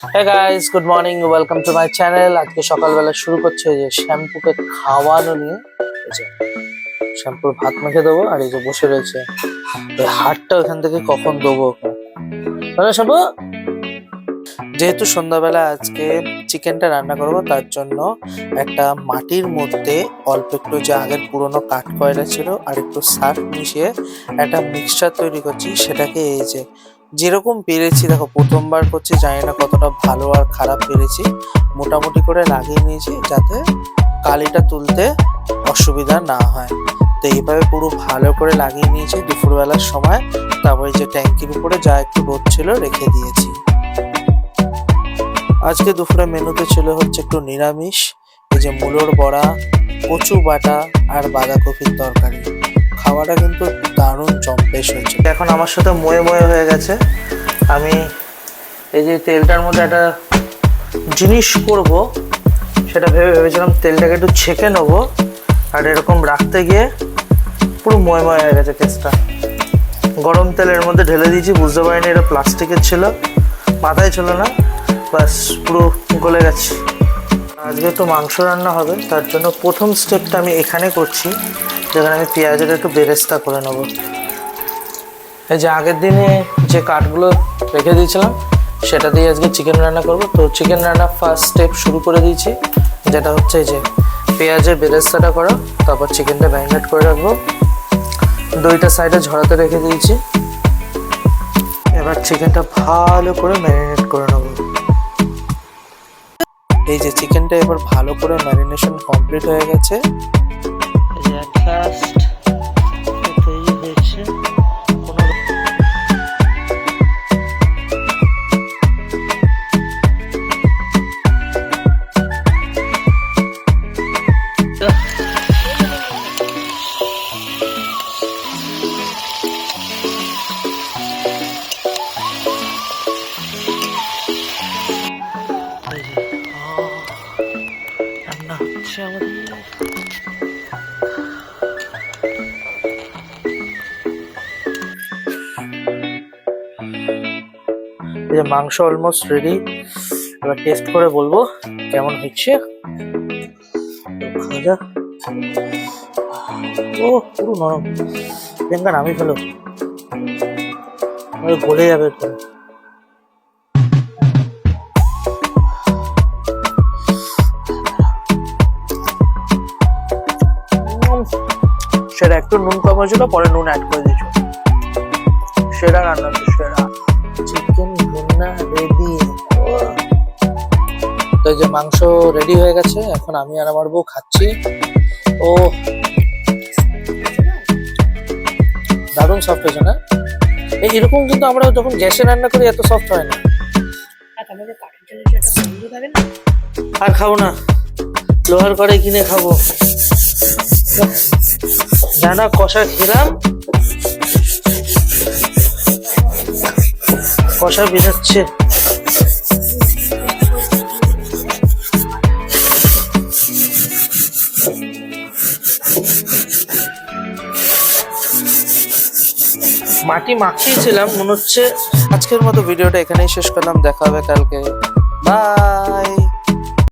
Hey guys, good morning. Welcome to my channel. আজকে সকালবেলা শুরু করছে যে শ্যাম্পুকে খাওয়ানো নিয়ে। এই যে শ্যাম্পুর ভাত মেখে দেবো আর এই যে বসে রয়েছে এই হাতটা ওখান থেকে কখন দেবো ওকে শ্যাম্পু। যেহেতু সন্ধ্যাবেলা আজকে চিকেনটা রান্না করব তার জন্য একটা মাটির মধ্যে অল্প একটু যে আগের পুরনো কাঠ কয়লা ছিল আর একটু সার্ফ মিশিয়ে একটা মিক্সচার তৈরি করছি। সেটাকে এই যে যেরকম পেরেছি, দেখো প্রথমবার করছি, জানি না কতটা ভালো আর খারাপ পেরেছি, মোটামুটি করে লাগিয়ে নিয়েছি যাতে কালিটা তুলতে অসুবিধা না হয়। তো এইভাবে পুরো ভালো করে লাগিয়ে নিয়েছি দুপুরবেলার সময়। তারপরে যে ট্যাঙ্কির উপরে যা একটু রোদ ছিল রেখে দিয়েছি। আজকে দুপুরে মেনুতে ছিল হচ্ছে একটু নিরামিষ, এই যে মূলোর বড়া, কচু বাটা আর বাঁধাকপির তরকারি। খাওয়াটা কিন্তু দারুণ জম্পেশ হয়েছে। এখন আমার সাথে ময়ে ময়ে হয়ে গেছে। আমি এই যে তেলটার মধ্যে একটা জিনিস করব সেটা ভেবেছিলাম তেলটাকে একটু ছেঁকে নেবো, আর এরকম রাখতে গিয়ে পুরো ময়ে ময়ে হয়ে গেছে কেসটা। গরম তেলের মধ্যে ঢেলে দিয়েছি, বুঝতে পারিনি এটা প্লাস্টিকের ছিল, মাথায় ছিল না, বাস পুরো গলে গেছে। আজকে একটু মাংস রান্না হবে, তার জন্য প্রথম স্টেপটা আমি এখানে করছি, যেখানে আমি পেঁয়াজের একটু বেরেস্তা করে নেব। এই যে আগের দিনে যে কাঠগুলো রেখে দিয়েছিলাম সেটা দিয়ে আজকে চিকেন রান্না করব। তো চিকেন রান্না ফার্স্ট স্টেপ শুরু করে দিয়েছি, যেটা হচ্ছে এই যে পেঁয়াজের বেরেস্তাটা করা, তারপর চিকেনটা ম্যারিনেট করে রাখবো। দইটা সাইডে ঝরাতে রেখে দিয়েছি, এবার চিকেনটা ভালো করে ম্যারিনেট করে নেব। এই যে চিকেনটা এবার ভালো করে ম্যারিনেশন কমপ্লিট হয়ে গেছে। এই যে at last তৈরি হয়েছে। এই যে মাংস অলমোস্ট রেডি, এবার টেস্ট করে বলবো কেমন হচ্ছে। খাওয়া যাক। ও পুরো নরম, বেঙ্গা নামিয়ে ফেলো, গলে যাবে তো। সেটা একটু নুন কম হয়েছিল, পরে নুন অ্যাড করে দিয়েছো। সেটা রান্না সেরা চিকেন রান্না রেডি। তো যে মাংস রেডি হয়ে গেছে, এখন আমি আর আমার বউ খাচ্ছি। ও দারুণ সফট হয়েছে না? এরকম কিন্তু আমরা যখন গ্যাসে রান্না করি এত সফট হয় না। আর খাবো না, লোহার কড়াই কিনে খাবো। জানা কষা খেলাম, কষা বেরোচ্ছে। মাটি মাখিয়েছিলাম মনে হচ্ছে। আজকের মতো ভিডিওটা এখানেই শেষ করলাম, দেখা হবে কালকে। বাই।